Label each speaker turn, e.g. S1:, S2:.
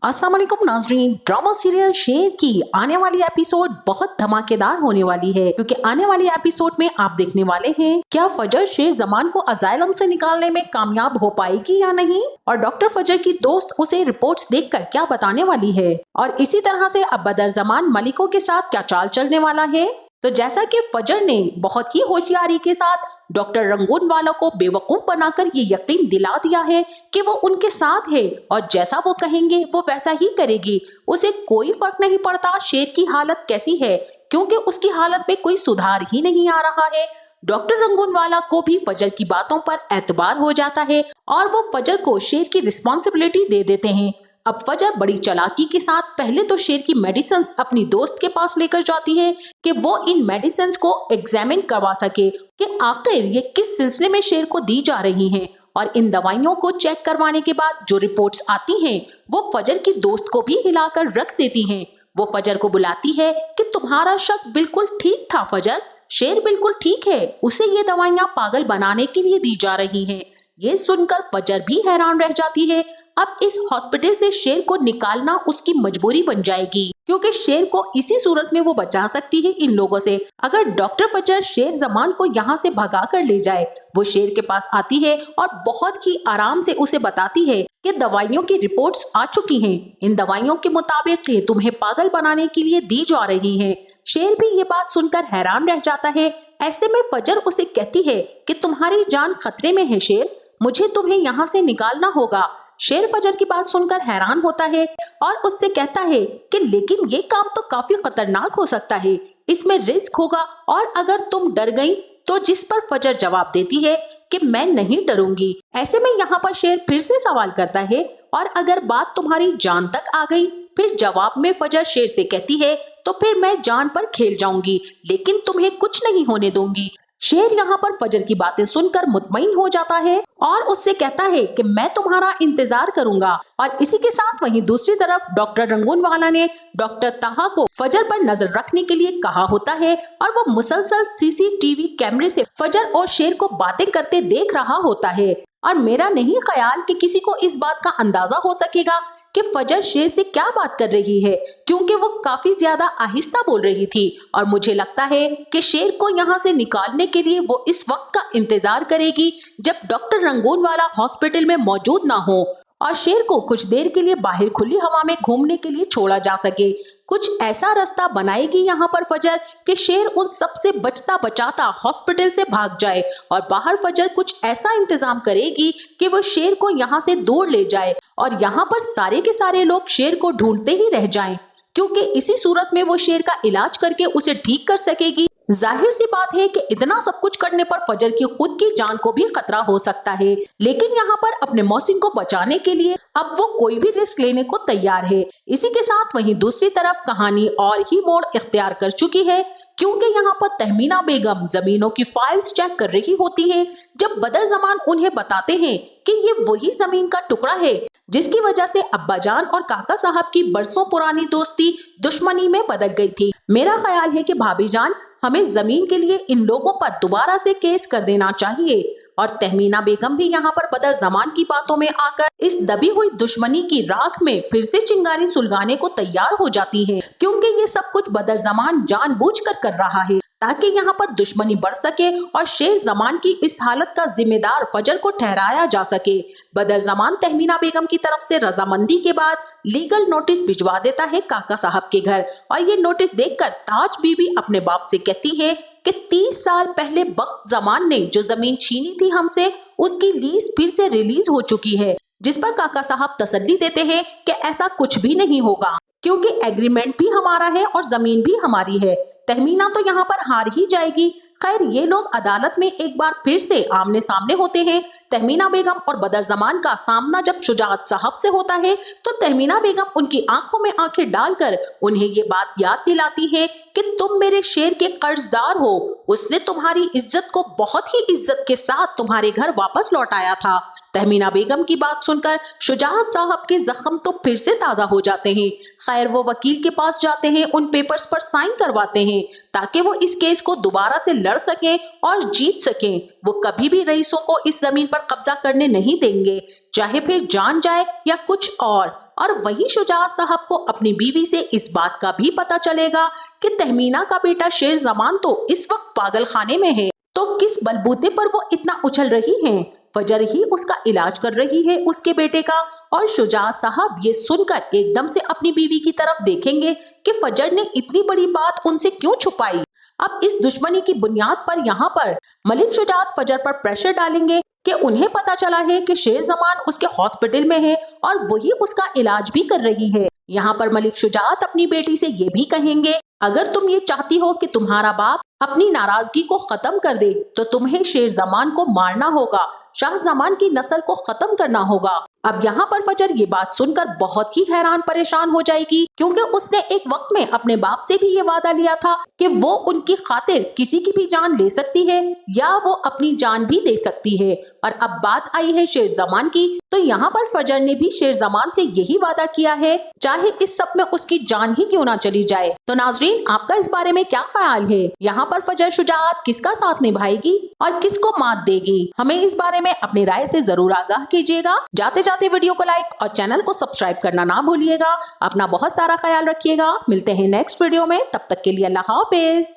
S1: अस्सलाम वालेकुम नाज़रीन। ड्रामा सीरियल शेर की आने वाली एपिसोड बहुत धमाकेदार होने वाली है, क्योंकि आने वाली एपिसोड में आप देखने वाले हैं क्या फजर शेर जमान को अजाइलम से निकालने में कामयाब हो पाएगी या नहीं, और डॉक्टर फजर की दोस्त उसे रिपोर्ट्स देखकर क्या बताने वाली है, और इसी तरह से अब बदर जमान मलिकों के साथ क्या चाल चलने वाला है। तो जैसा कि फजर ने बहुत ही होशियारी के साथ डॉक्टर रंगून वाला को बेवकूफ बनाकर ये यकीन दिला दिया है कि वो उनके साथ है और जैसा वो कहेंगे वो वैसा ही करेगी, उसे कोई फर्क नहीं पड़ता शेर की हालत कैसी है, क्योंकि उसकी हालत में कोई सुधार ही नहीं आ रहा है। डॉक्टर रंगून वाला को भी फजर की बातों पर एतबार हो जाता है और वो फजर को शेर की रिस्पॉन्सिबिलिटी दे देते हैं। अब फजर बड़ी चालाकी के साथ पहले तो शेर की मेडिसिन्स अपनी दोस्त के पास लेकर जाती है कि वो इन मेडिसिन्स को एग्जामिन करवा सके कि आखिर ये किस सिलसिले में शेर को दी जा रही हैं, और इन दवाइयों को चेक करवाने के बाद जो रिपोर्ट्स आती हैं वो फजर की दोस्त को भी हिलाकर रख देती हैं। वो फजर को बुलाती है कि तुम्हारा शक बिल्कुल ठीक था फजर, शेर बिल्कुल ठीक है, उसे ये दवाइयाँ पागल बनाने के लिए दी जा रही हैं। ये सुनकर फजर भी हैरान रह जाती है। अब इस हॉस्पिटल से शेर को निकालना उसकी मजबूरी बन जाएगी, क्योंकि शेर को इसी सूरत में वो बचा सकती है इन लोगों से। अगर डॉक्टर फजर शेर जमान को यहाँ से भगा कर ले जाए, वो शेर के पास आती है और बहुत ही आराम से उसे बताती है कि दवाइयों की रिपोर्ट्स आ चुकी हैं, इन दवाइयों के मुताबिक ये तुम्हें पागल बनाने के लिए दी जा रही हैं। शेर भी ये बात सुनकर हैरान रह जाता है। ऐसे में फजर उसे कहती है कि तुम्हारी जान खतरे में है शेर, मुझे तुम्हें यहाँ से निकालना होगा। शेर फजर की बात सुनकर हैरान होता है और उससे कहता है कि लेकिन ये काम तो काफी खतरनाक हो सकता है, इसमें रिस्क होगा, और अगर तुम डर गई तो, जिस पर फजर जवाब देती है कि मैं नहीं डरूंगी। ऐसे में यहाँ पर शेर फिर से सवाल करता है, और अगर बात तुम्हारी जान तक आ गई? फिर जवाब में फजर शेर से कहती है तो फिर मैं जान पर खेल जाऊंगी, लेकिन तुम्हें कुछ नहीं होने दूंगी। शेर यहाँ पर फजर की बातें सुनकर मुतमईन हो जाता है और उससे कहता है कि मैं तुम्हारा इंतजार करूंगा। और इसी के साथ वहीं दूसरी तरफ डॉक्टर रंगून वाला ने डॉक्टर ताहा को फजर पर नजर रखने के लिए कहा होता है, और वो मुसलसल सीसीटीवी कैमरे से फजर और शेर को बातें करते देख रहा होता है। और मेरा नहीं ख्याल कि किसी को इस बात का अंदाजा हो सकेगा कि फजर शेर से क्या बात कर रही है, क्योंकि वो काफी ज्यादा आहिस्ता बोल रही थी, और मुझे लगता है कि शेर को यहाँ से निकालने के लिए वो इस वक्त का इंतजार करेगी जब डॉक्टर रंगून वाला हॉस्पिटल में मौजूद ना हो और शेर को कुछ देर के लिए बाहर खुली हवा में घूमने के लिए छोड़ा जा सके। कुछ ऐसा रास्ता बनाएगी यहाँ पर फजर कि शेर उन सबसे बचता बचाता हॉस्पिटल से भाग जाए, और बाहर फजर कुछ ऐसा इंतजाम करेगी कि वो शेर को यहाँ से दूर ले जाए और यहाँ पर सारे के सारे लोग शेर को ढूंढते ही रह जाएं, क्योंकि इसी सूरत में वो शेर का इलाज करके उसे ठीक कर सकेगी। जाहिर सी बात है कि इतना सब कुछ करने पर फजर की खुद की जान को भी खतरा हो सकता है, लेकिन यहाँ पर अपने मौसिन को बचाने के लिए अब वो कोई भी रिस्क लेने को तैयार है। इसी के साथ वहीं दूसरी तरफ कहानी और ही मोड़ इख्तियार कर चुकी है, क्योंकि यहाँ पर तहमीना बेगम जमीनों की फाइल्स चेक कर रही होती है जब बदर जमान उन्हें बताते हैं कि ये वही जमीन का टुकड़ा है जिसकी वजह से अब्बाजान और काका साहब की बरसों पुरानी दोस्ती दुश्मनी में बदल गई थी। मेरा ख्याल है कि भाभी जान, हमें जमीन के लिए इन लोगों पर दोबारा से केस कर देना चाहिए। और तहमीना बेगम भी यहाँ पर बदर जमान की बातों में आकर इस दबी हुई दुश्मनी की राख में फिर से चिंगारी सुलगाने को तैयार हो जाती है, क्योंकि ये सब कुछ बदर जमान जानबूझकर कर रहा है ताकि यहाँ पर दुश्मनी बढ़ सके और शेर जमान की इस हालत का जिम्मेदार फजर को ठहराया जा सके। बदर जमान तहमीना बेगम की तरफ से रजामंदी के बाद लीगल नोटिस भिजवा देता है काका साहब के घर, और ये नोटिस देखकर ताज बीबी अपने बाप से कहती है कि 30 साल पहले बख्त जमान ने जो जमीन छीनी थी हमसे, उसकी लीज फिर से रिलीज हो चुकी है, जिस पर काका साहब तसल्ली देते हैं कि ऐसा कुछ भी नहीं होगा, क्योंकि एग्रीमेंट भी हमारा है और जमीन भी हमारी है। तहमीना तो यहाँ पर हार ही जाएगी। खैर, ये लोग अदालत में एक बार फिर से आमने सामने होते हैं। तहमीना बेगम और बदर जमान का सामना जब शुजाअत साहब से होता है तो तहमीना बेगम उनकी आंखों में आंखें डालकर उन्हें ये बात याद दिलाती है कि तुम मेरे शेर के कर्जदार हो, उसने तुम्हारी इज्जत को बहुत ही इज्जत के साथ तुम्हारे घर वापस लौटाया था। तहमीना बेगम की बात सुनकर शुजाअत साहब के जख्म तो फिर से ताजा हो जाते हैं। खैर, वो वकील के पास जाते हैं, उन पेपर्स पर साइन करवाते हैं ताकि वो इस केस को दोबारा से लड़ सकें और जीत सकें। वो कभी भी रईसों को इस जमीन पर कब्जा करने नहीं देंगे, चाहे फिर जान जाए या कुछ और। और वहीं शुजात साहब को अपनी बीवी से इस बात का भी पता चलेगा कि तहमीना का बेटा शेर जमान तो इस वक्त पागल खाने में है। तो किस बलबूते पर वो इतना उछल रही हैं? फजर ही उसका इलाज कर रही है उसके बेटे का। और शुजात साहब ये सुनकर एकदम से अपनी बीवी की तरफ देखेंगे कि फजर ने इतनी बड़ी बात उनसे क्यों छुपाई। अब इस दुश्मनी की बुनियाद पर यहाँ पर मलिक शुजात फजर पर प्रेशर डालेंगे कि उन्हें पता चला है कि शेर जमान उसके हॉस्पिटल में है और वही उसका इलाज भी कर रही है। यहाँ पर मलिक शुजात अपनी बेटी से ये भी कहेंगे, अगर तुम ये चाहती हो कि तुम्हारा बाप अपनी नाराजगी को खत्म कर दे तो तुम्हें शेर जमान को मारना होगा, शाह जमान की नस्ल को खत्म करना होगा। अब यहाँ पर फजर ये बात सुनकर बहुत ही हैरान परेशान हो जाएगी, क्योंकि उसने एक वक्त में अपने बाप से भी ये वादा लिया था कि वो उनकी खातिर किसी की भी जान ले सकती है या वो अपनी जान भी दे सकती है। और अब बात आई है शेर जमान की, तो यहाँ पर फजर ने भी शेर जमान से यही वादा किया है, चाहे इस सब में उसकी जान ही क्यों ना चली जाए। तो नाजरीन, आपका इस बारे में क्या ख्याल है? यहाँ पर फजर शुजात किसका साथ निभाएगी और किसको मात देगी? हमें इस बारे में अपनी राय से जरूर आगाह कीजिएगा। जाते जाते वीडियो को लाइक और चैनल को सब्सक्राइब करना ना भूलिएगा। अपना बहुत सारा ख्याल रखिएगा। मिलते हैं नेक्स्ट वीडियो में, तब तक के लिए अल्लाह हाफिज।